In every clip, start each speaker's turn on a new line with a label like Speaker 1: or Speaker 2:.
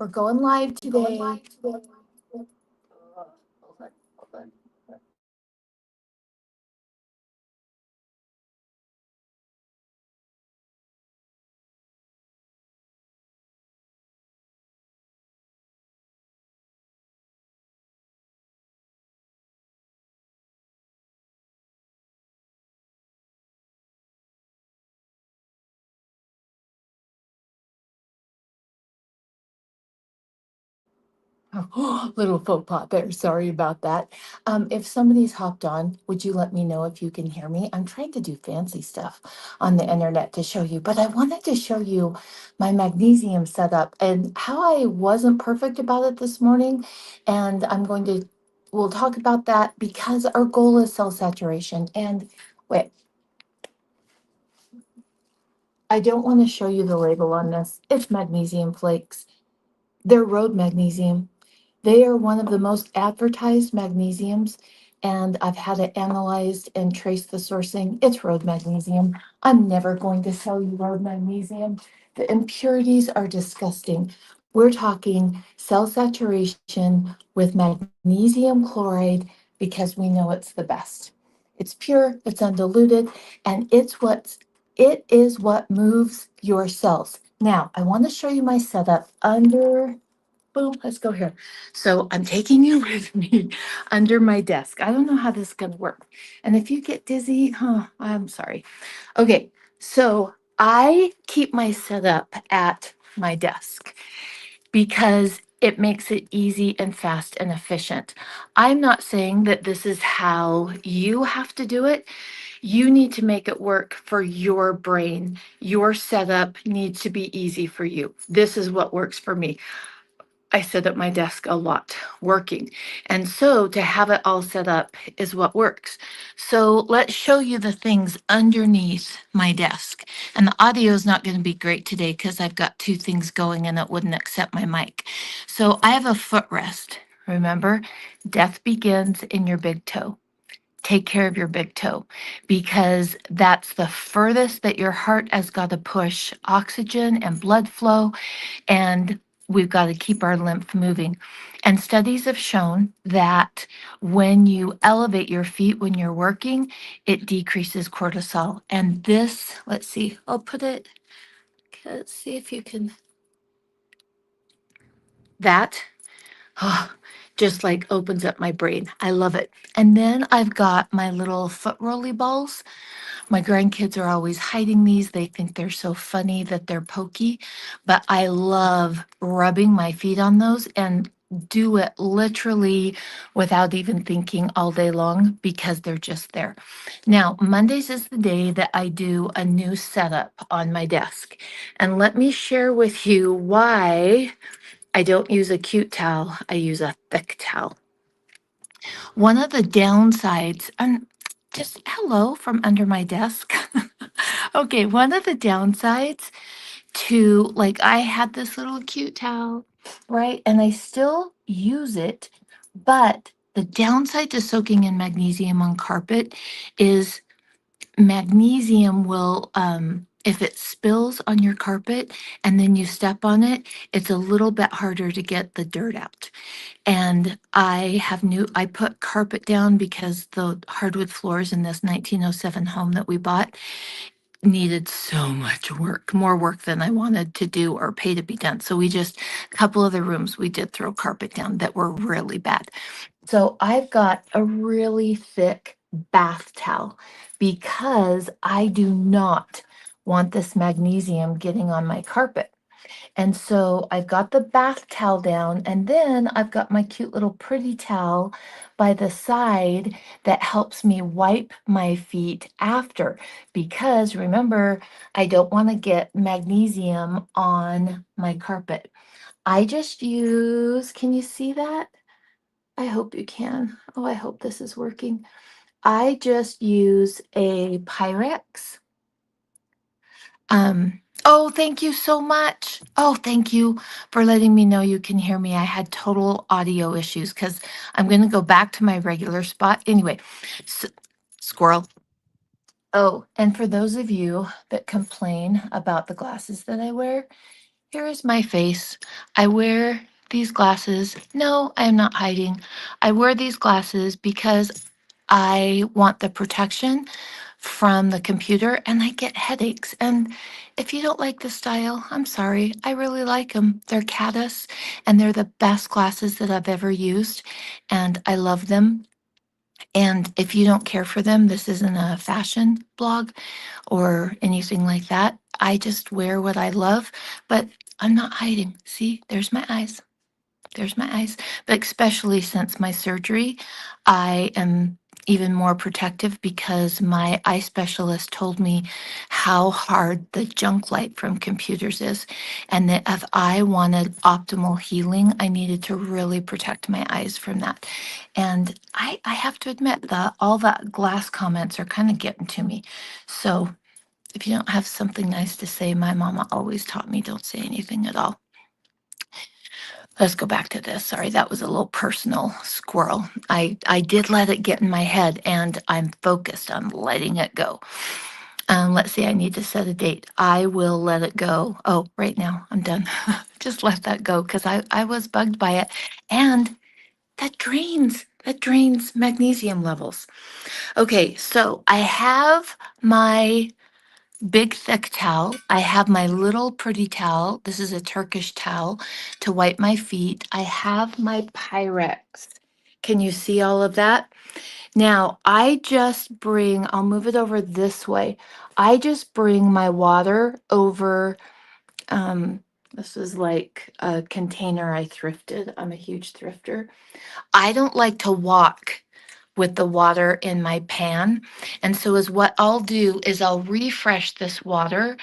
Speaker 1: We're going live today. Hold on, hold on. Oh, little faux pas there. Sorry about that. If somebody's hopped on, would you let me know if you can hear me? I'm trying to do fancy stuff on the internet to show you, but I wanted to show you my magnesium setup and how I wasn't perfect about it this morning. And we'll talk about that because our goal is cell saturation. And wait, I don't want to show you the label on this. It's magnesium flakes. They're road magnesium. They are one of the most advertised magnesiums, and I've had it analyzed and traced the sourcing. It's road magnesium. I'm never going to sell you road magnesium. The impurities are disgusting. We're talking cell saturation with magnesium chloride because we know it's the best. It's pure, it's undiluted, and it is what moves your cells. Now, I want to show you my setup under. Boom, let's go here. So I'm taking you with me under my desk. I don't know how this is going to work. And if you get dizzy, I'm sorry. Okay, so I keep my setup at my desk because it makes it easy and fast and efficient. I'm not saying that this is how you have to do it. You need to make it work for your brain. Your setup needs to be easy for you. This is what works for me. I sit at my desk a lot working. And so to have it all set up is what works. So let's show you the things underneath my desk. And the audio is not going to be great today because I've got two things going and it wouldn't accept my mic. So I have a footrest. Remember, death begins in your big toe. Take care of your big toe because that's the furthest that your heart has got to push oxygen and blood flow, and we've got to keep our lymph moving. And studies have shown that when you elevate your feet when you're working, it decreases cortisol. And this, let's see, I'll put it, let's see if you can, that oh, just like opens up my brain. I love it. And then I've got my little foot rolly balls. My grandkids are always hiding these. They think they're so funny that they're pokey, but I love rubbing my feet on those and do it literally without even thinking all day long because they're just there. Now, Mondays is the day that I do a new setup on my desk. And let me share with you why I don't use a cute towel, I use a thick towel. One of the downsides, and just hello from under my desk. Okay, one of the downsides to, like, I had this little cute towel, right? And I still use it, but the downside to soaking in magnesium on carpet is magnesium will, if it spills on your carpet and then you step on it, it's a little bit harder to get the dirt out. And I put carpet down because the hardwood floors in this 1907 home that we bought needed so much work, more work than I wanted to do or pay to be done. So a couple of the rooms we did throw carpet down that were really bad. So I've got a really thick bath towel because I do not want this magnesium getting on my carpet. And so I've got the bath towel down, and then I've got my cute little pretty towel by the side that helps me wipe my feet after. Because remember, I don't want to get magnesium on my carpet. I just use, can you see that? I hope you can. Oh, I hope this is working. I just use a Pyrex. Oh, thank you so much. Oh, thank you for letting me know you can hear me. I had total audio issues because I'm going to go back to my regular spot. Anyway, squirrel. Oh, and for those of you that complain about the glasses that I wear, Here is my face. I wear these glasses. No, I am not hiding. I wear these glasses because I want the protection from the computer and I get headaches. And if you don't like the style, I'm sorry. I really like them. They're Caddis and they're the best glasses that I've ever used. And I love them. And if you don't care for them, this isn't a fashion blog or anything like that. I just wear what I love, but I'm not hiding. See, there's my eyes. There's my eyes. But especially since my surgery, I am even more protective because my eye specialist told me how hard the junk light from computers is. And that if I wanted optimal healing, I needed to really protect my eyes from that. And I have to admit that all that glass comments are kind of getting to me. So if you don't have something nice to say, my mama always taught me don't say anything at all. Let's go back to this. Sorry, that was a little personal squirrel. I did let it get in my head and I'm focused on letting it go. Let's see, I need to set a date. I will let it go. Oh, right now, I'm done. Just let that go because I was bugged by it. And that drains magnesium levels. Okay, so I have my big thick towel. I have my little pretty towel. This is a Turkish towel to wipe my feet. I have my Pyrex. Can you see all of that? Now, I'll move it over this way. I just bring my water over. Um, this is like a container I thrifted. I'm a huge thrifter. I don't like to walk with the water in my pan. And so is what I'll do is I'll refresh this water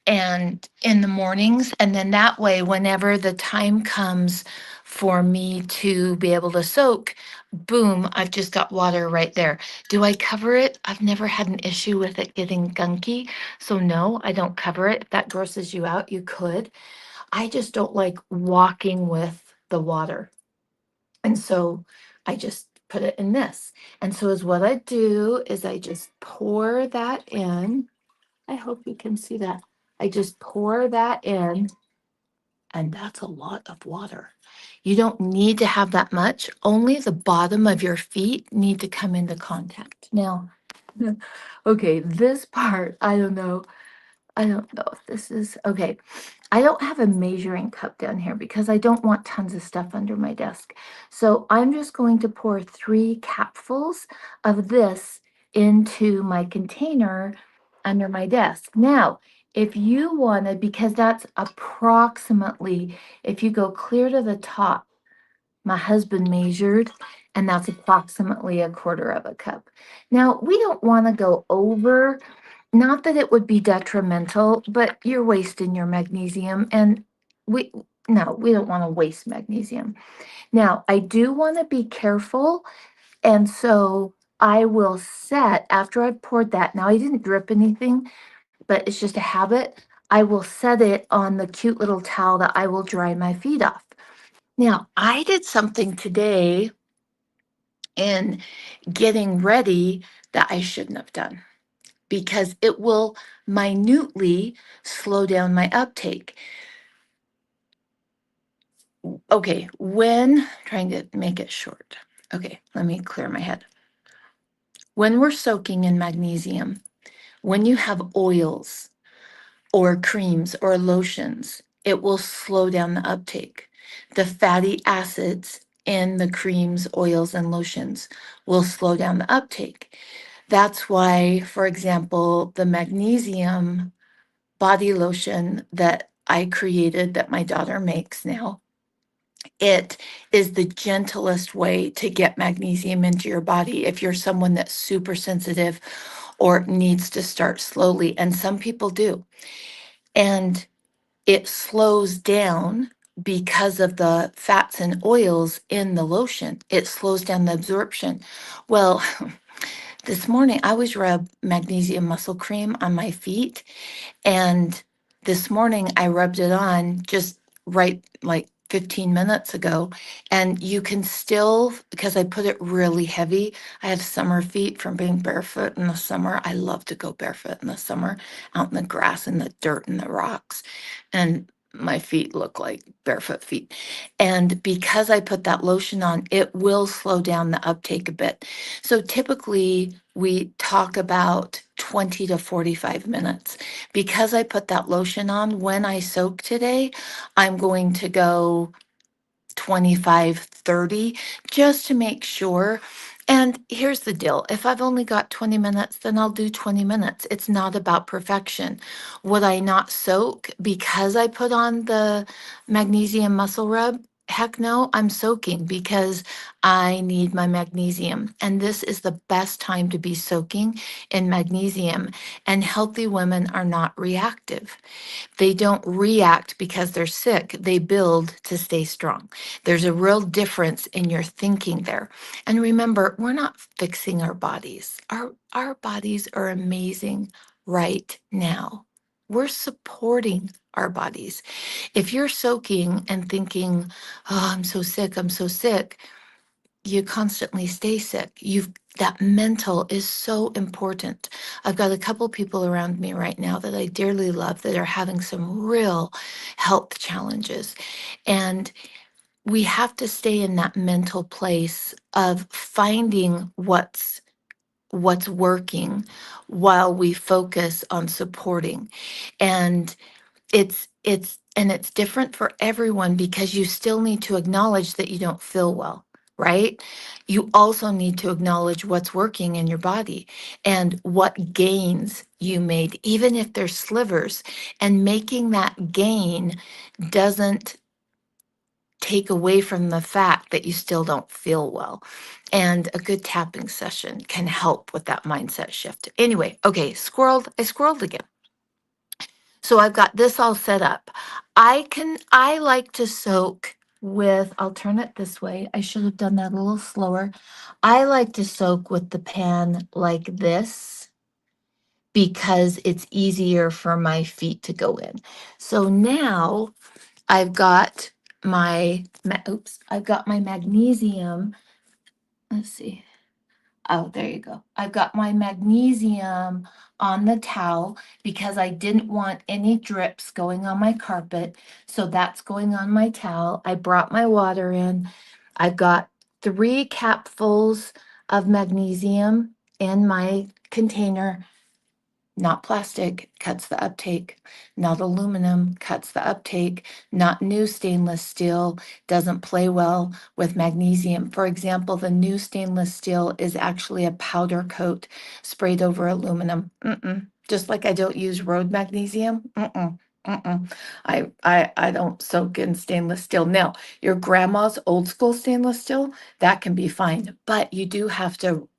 Speaker 1: and in the mornings and then that way whenever the time comes for me to be able to soak, boom, I've just got water right there. Do I cover it? I've never had an issue with it getting gunky. So no, I don't cover it. If that grosses you out, you could. I just don't like walking with the water. And so I just put it in this. And so is what I do is I just pour that in. I hope you can see that. I just pour that in, and that's a lot of water. You don't need to have that much. Only the bottom of your feet need to come into contact. Now, okay, this part, I don't know if this is okay. I don't have a measuring cup down here because I don't want tons of stuff under my desk. So I'm just going to pour 3 capfuls of this into my container under my desk. Now, if you wanted, because that's approximately, if you go clear to the top, my husband measured, and that's approximately a quarter of a cup. Now, we don't want to go over, not that it would be detrimental, but you're wasting your magnesium, and we, no, we don't want to waste magnesium. Now, I do want to be careful, and so I will set, after I've poured that, now I didn't drip anything, but it's just a habit. I will set it on the cute little towel that I will dry my feet off. Now, I did something today in getting ready that I shouldn't have done because it will minutely slow down my uptake. Okay, when trying to make it short. Okay, let me clear my head. When we're soaking in magnesium, when you have oils or creams or lotions, it will slow down the uptake. The fatty acids in the creams, oils, and lotions will slow down the uptake. That's why, for example, the magnesium body lotion that I created that my daughter makes now, it is the gentlest way to get magnesium into your body if you're someone that's super sensitive or needs to start slowly. And some people do. And it slows down because of the fats and oils in the lotion. It slows down the absorption. Well, this morning I was rub magnesium muscle cream on my feet, and this morning I rubbed it on just right like 15 minutes ago. And you can still, because I put it really heavy, I have summer feet from being barefoot in the summer. I love to go barefoot in the summer, out in the grass and the dirt and the rocks. And my feet look like barefoot feet. And because I put that lotion on, it will slow down the uptake a bit. So typically we talk about 20 to 45 minutes. Because I put that lotion on, when I soak today, I'm going to go 25, 30, just to make sure. And here's the deal. If I've only got 20 minutes, then I'll do 20 minutes. It's not about perfection. Would I not soak because I put on the magnesium muscle rub? Heck no, I'm soaking because I need my magnesium. And this is the best time to be soaking in magnesium. And healthy women are not reactive. They don't react because they're sick. They build to stay strong. There's a real difference in your thinking there. And remember, we're not fixing our bodies. Our bodies are amazing right now. We're supporting our bodies. If you're soaking and thinking, oh, I'm so sick, I'm so sick, you constantly stay sick. You've that mental is so important. I've got a couple people around me right now that I dearly love that are having some real health challenges. And we have to stay in that mental place of finding what's working while we focus on supporting. And it's different for everyone because you still need to acknowledge that you don't feel well, right? You also need to acknowledge what's working in your body and what gains you made, even if they're slivers. And making that gain doesn't take away from the fact that you still don't feel well. And a good tapping session can help with that mindset shift. Anyway, okay, I squirreled again. So I've got this all set up. I like to soak with, I'll turn it this way. I should have done that a little slower. I like to soak with the pan like this because it's easier for my feet to go in. So now I've got I've got my magnesium. Let's see. Oh, there you go. I've got my magnesium on the towel because I didn't want any drips going on my carpet. So that's going on my towel. I brought my water in. I've got 3 capfuls of magnesium in my container. Not plastic, cuts the uptake. Not aluminum, cuts the uptake. Not new stainless steel, doesn't play well with magnesium. For example, the new stainless steel is actually a powder coat sprayed over aluminum. Just like I don't use road magnesium. Mm-mm. I don't soak in stainless steel. Now, your grandma's old school stainless steel, that can be fine, but you do have to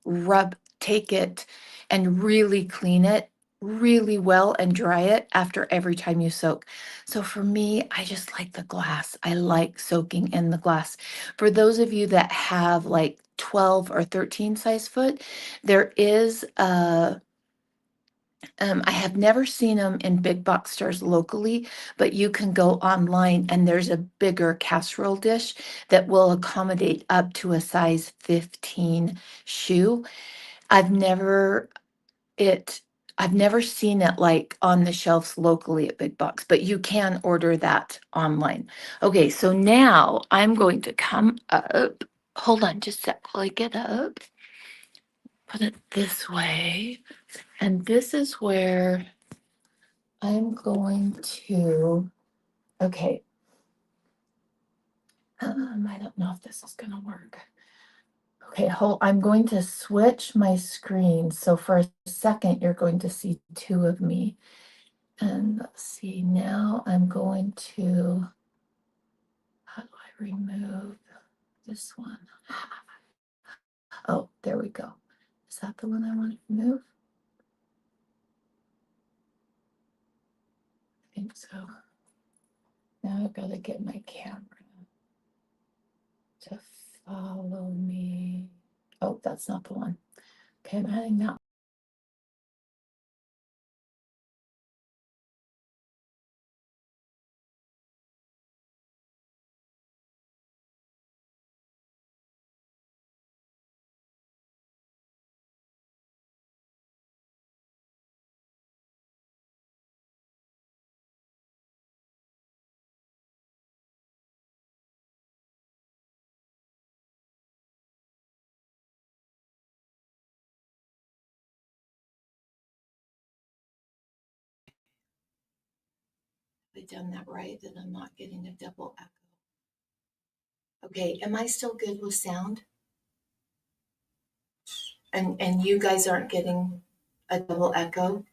Speaker 1: take it and really clean it really well and dry it after every time you soak. So for me, I just like the glass. I like soaking in the glass. For those of you that have like 12 or 13 size foot, there is I have never seen them in big box stores locally, but you can go online and there's a bigger casserole dish that will accommodate up to a size 15 shoe. I've never it I've never seen it like on the shelves locally at big box, but you can order that online. Okay, so now I'm going to come up. Hold on just a sec while I get up. Put it this way. And this is where I'm going to, okay. I don't know if this is gonna work. Okay, I'm going to switch my screen. So for a second, you're going to see 2 of me. And let's see, now I'm going to, how do I remove this one? Oh, there we go. Is that the one I want to remove? I think so. Now I've got to get my camera to follow me. Oh, that's not the one. Okay, I'm adding that done that right, that I'm not getting a double echo. Okay, am I still good with sound? And you guys aren't getting a double echo?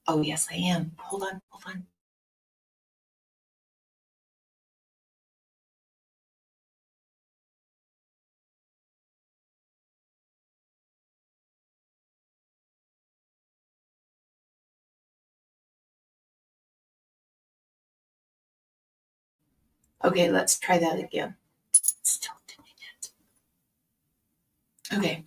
Speaker 1: Oh yes, I am. Hold on, hold on. Okay, let's try that again. Still doing it. Okay.